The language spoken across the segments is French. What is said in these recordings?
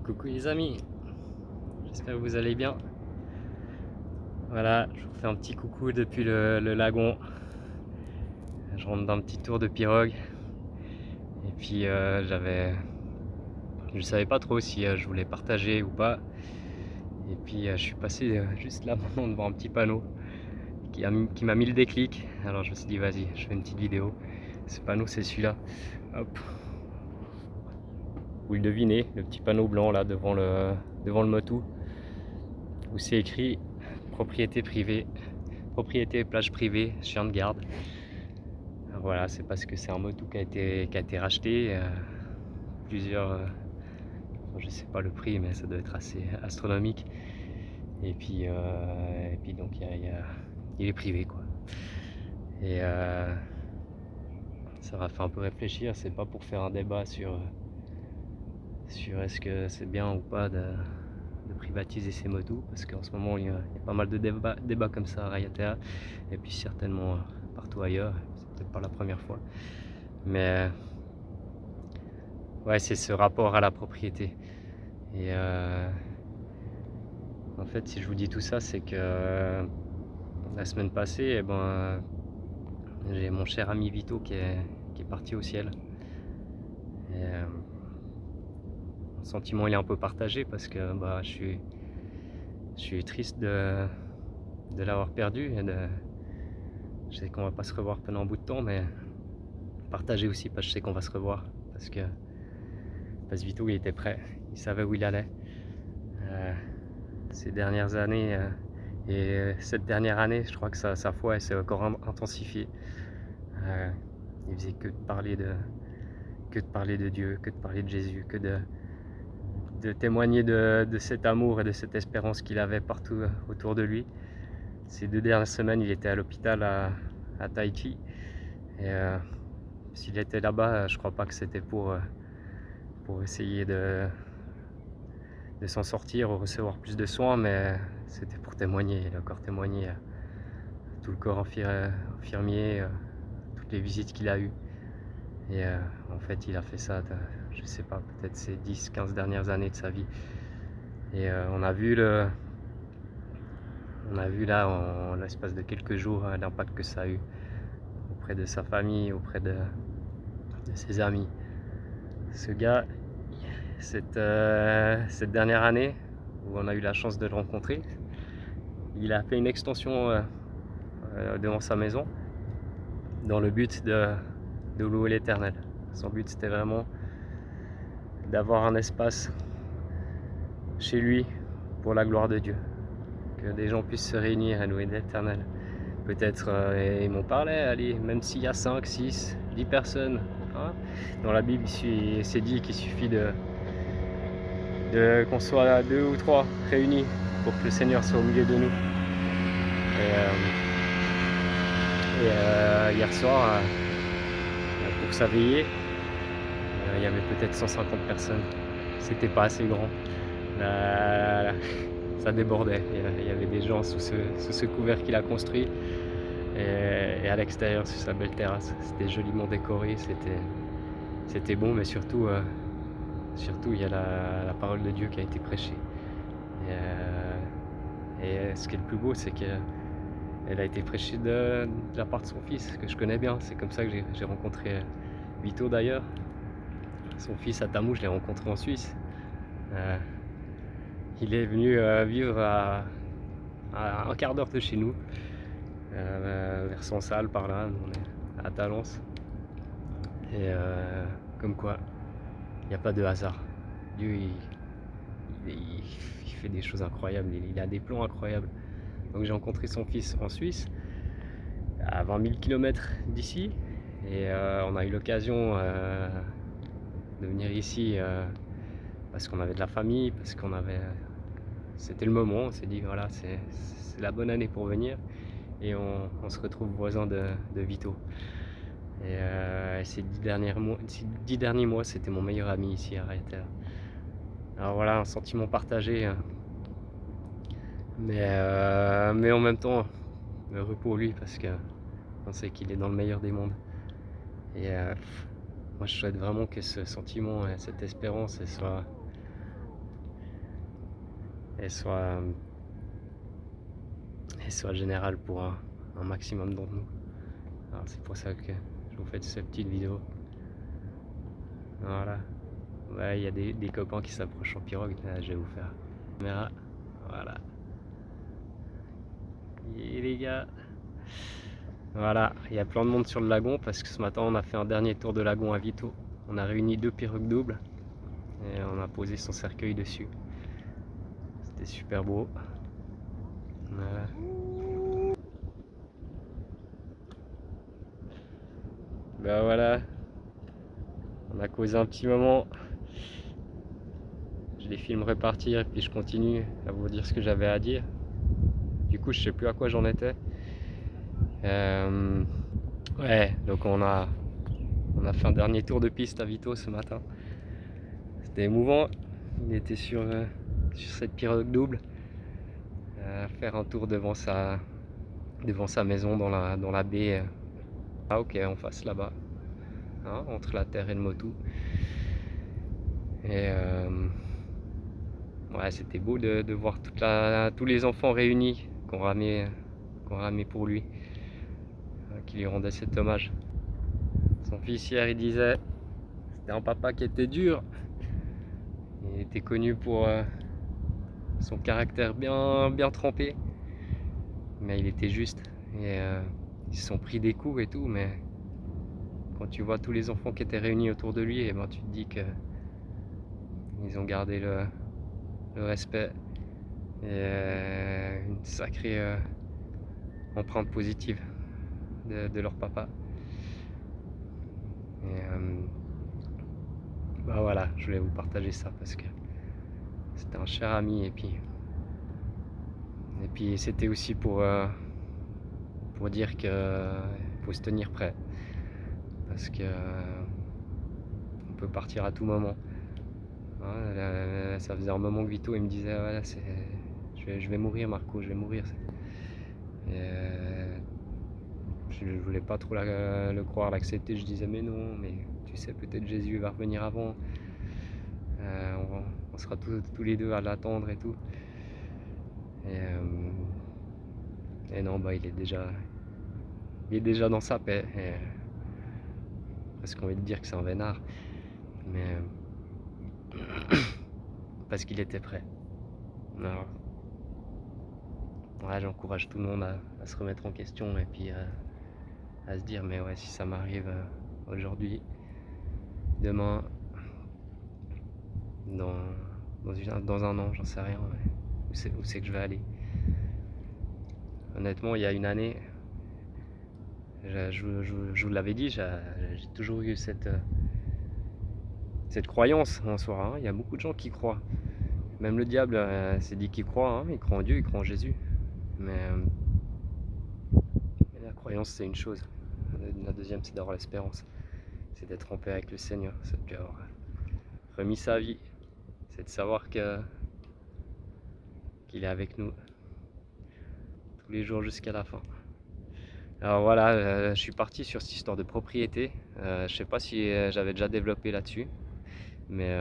Coucou les amis, j'espère que vous allez bien. Voilà, je vous fais un petit coucou depuis le lagon. Je rentre d'un petit tour de pirogue. Et puis je savais pas trop si je voulais partager ou pas. Et puis je suis passé juste là maintenant devant un petit panneau qui m'a mis le déclic. Alors je me suis dit vas-y, je fais une petite vidéo. Ce panneau c'est celui-là. Hop. Vous le devinez, le petit panneau blanc là devant le motou. Où c'est écrit propriété privée. Propriété plage privée, chien de garde. Alors voilà, c'est parce que c'est un motu qui a été racheté. Plusieurs, je sais pas le prix, mais ça doit être assez astronomique. Et puis donc il est privé quoi. Et ça m'a fait un peu réfléchir. C'est pas pour faire un débat sur est-ce que c'est bien ou pas de privatiser ces motos, parce qu'en ce moment il y a pas mal de débats comme ça à Raiatea, et puis certainement partout ailleurs. C'est peut-être pas la première fois, mais ouais, c'est ce rapport à la propriété. Et en fait, si je vous dis tout ça, c'est que la semaine passée, eh ben, j'ai mon cher ami Vito qui est parti au ciel. Et mon sentiment il est un peu partagé parce que bah, je suis triste de l'avoir perdu. Je sais qu'on va pas se revoir pendant un bout de temps, mais partagé aussi parce que je sais qu'on va se revoir. Parce que Vito il était prêt, il savait où il allait. Ces dernières années et cette dernière année, je crois que sa foi elle s'est encore intensifiée. Il faisait que de parler de Dieu, que de parler de Jésus, que de témoigner de cet amour et de cette espérance qu'il avait partout autour de lui. Ces 2 dernières semaines, il était à l'hôpital à Tahiti. Et s'il était là-bas, je crois pas que c'était pour essayer de s'en sortir ou recevoir plus de soins, mais c'était pour témoigner. Il a encore témoigné à tout le corps infirmier, toutes les visites qu'il a eues. Et en fait, il a fait ça, je sais pas, peut-être ces 10-15 dernières années de sa vie. Et on a vu là, en l'espace de quelques jours, l'impact que ça a eu auprès de sa famille, auprès de ses amis. Ce gars, cette dernière année, où on a eu la chance de le rencontrer, il a fait une extension devant sa maison, dans le but de louer l'Éternel. Son but, c'était vraiment d'avoir un espace chez lui pour la gloire de Dieu, que des gens puissent se réunir et louer l'Éternel. Peut-être, ils m'en parlaient, allez, même s'il y a 5, 6, 10 personnes, hein, dans la Bible, c'est dit qu'il suffit qu'on soit 2 ou 3 réunis pour que le Seigneur soit au milieu de nous. Et hier soir, pour sa veillée, il y avait peut-être 150 personnes. C'était pas assez grand. Ça débordait. Il y avait des gens sous ce couvert qu'il a construit. Et à l'extérieur, sur sa belle terrasse. C'était joliment décoré. C'était bon, mais surtout, il y a la parole de Dieu qui a été prêchée. Et ce qui est le plus beau, c'est qu'elle a été prêchée de la part de son fils, que je connais bien. C'est comme ça que j'ai rencontré Vito d'ailleurs. Son fils Atamou, je l'ai rencontré en Suisse. Il est venu vivre à un quart d'heure de chez nous, vers Sansal par là. On est à Talence. Et comme quoi, il n'y a pas de hasard. Dieu, il fait des choses incroyables, il a des plans incroyables. Donc j'ai rencontré son fils en Suisse, à 20 000 km d'ici. Et on a eu l'occasion de venir ici parce qu'on avait de la famille, parce qu'on avait... C'était le moment, on s'est dit voilà, c'est la bonne année pour venir. Et on se retrouve voisin de Vito. Et ces 10 derniers mois, c'était mon meilleur ami ici à Raiatea. Alors voilà, un sentiment partagé, mais en même temps heureux pour lui parce que on sait qu'il est dans le meilleur des mondes. Et moi je souhaite vraiment que ce sentiment et cette espérance et soit générale pour un maximum d'entre nous. Alors c'est pour ça que je vous fais cette petite vidéo. Voilà. Ouais, il y a des copains qui s'approchent en pirogue. Là, je vais vous faire la caméra. Voilà. Et les gars. Voilà, il y a plein de monde sur le lagon parce que ce matin on a fait un dernier tour de lagon à Vito. On a réuni 2 pirogues doubles et on a posé son cercueil dessus. C'était super beau. Voilà. Bah voilà, on a causé un petit moment. Je les filme repartir et puis je continue à vous dire ce que j'avais à dire. Du coup, je sais plus à quoi j'en étais. Ouais, donc on a fait un dernier tour de piste à Vito ce matin. C'était émouvant. Il était sur cette pirogue double, faire un tour devant sa maison dans la baie. Ah ok, en face là-bas, hein, entre la terre et le Motu. Et ouais, c'était beau de voir tous les enfants réunis qu'on ramait pour lui, qui lui rendaient cet hommage. Son fils hier, il disait, c'était un papa qui était dur. Il était connu pour son caractère bien trempé, mais il était juste. Et ils se sont pris des coups et tout, mais quand tu vois tous les enfants qui étaient réunis autour de lui, et ben tu te dis que ils ont gardé le respect et une sacrée empreinte positive de leur papa. Et bah voilà, je voulais vous partager ça parce que c'était un cher ami et puis c'était aussi pour dire qu'il faut se tenir prêt parce que on peut partir à tout moment. Ça faisait un moment que Vito il me disait voilà, je vais mourir Marco, je vais mourir. Et je voulais pas trop le croire, l'accepter. Je disais mais non, mais tu sais, peut-être Jésus va revenir avant. On sera tous les deux à l'attendre et tout. Et non, bah il est déjà dans sa paix. Et parce qu'on va te dire que c'est un vénard, mais parce qu'il était prêt. Alors, ouais, j'encourage tout le monde à se remettre en question et puis à se dire mais ouais, si ça m'arrive aujourd'hui, demain, dans un an, j'en sais rien, où c'est que je vais aller. Honnêtement, il y a une année, je vous l'avais dit, j'ai toujours eu cette croyance en soi. Il y a beaucoup de gens qui croient. Même le diable s'est dit qu'il croit, il croit en Dieu, il croit en Jésus. Mais la croyance, c'est une chose. La deuxième, c'est d'avoir l'espérance. C'est d'être en paix avec le Seigneur. C'est d'avoir remis sa vie. C'est de savoir qu'il est avec nous tous les jours jusqu'à la fin. Alors voilà, je suis parti sur cette histoire de propriété. Je sais pas si j'avais déjà développé là-dessus, mais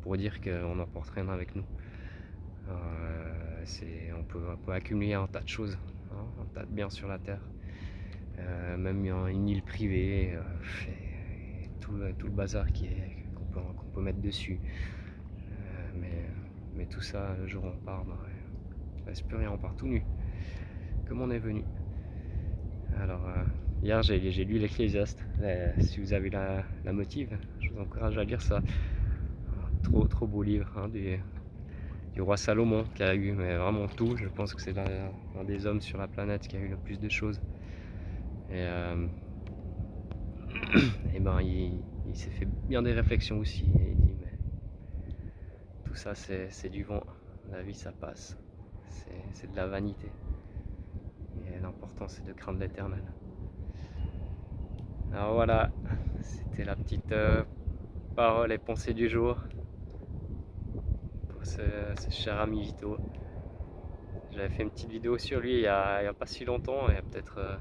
pour dire qu'on n'emporte rien avec nous. On peut accumuler un tas de choses, un tas de biens sur la terre, même une île privée, et tout le bazar qu'on peut mettre dessus. Mais tout ça, le jour où on part, il ne reste plus rien, on part tout nu, comme on est venu. Alors, hier j'ai lu l'Ecclésiaste. Si vous avez la motive, je vous encourage à lire ça. Trop beau livre, du roi Salomon qui a eu mais vraiment tout. Je pense que c'est l'un des hommes sur la planète qui a eu le plus de choses. Et ben il s'est fait bien des réflexions aussi. Et il dit mais tout ça c'est du vent. La vie ça passe. C'est de la vanité. Et l'important c'est de craindre l'éternel. Alors voilà, c'était la petite parole et pensée du jour pour ce cher ami Vito. J'avais fait une petite vidéo sur lui il y a pas si longtemps, il y a peut-être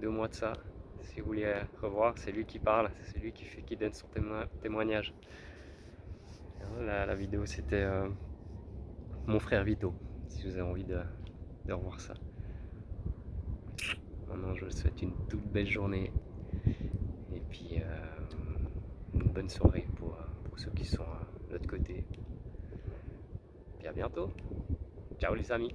2 mois de ça. Si vous voulez revoir, c'est lui qui parle, c'est lui qui donne son témoignage. La vidéo c'était mon frère Vito, si vous avez envie de revoir ça. Maintenant, je vous souhaite une toute belle journée et puis une bonne soirée pour ceux qui sont de l'autre côté. Et à bientôt. Ciao les amis.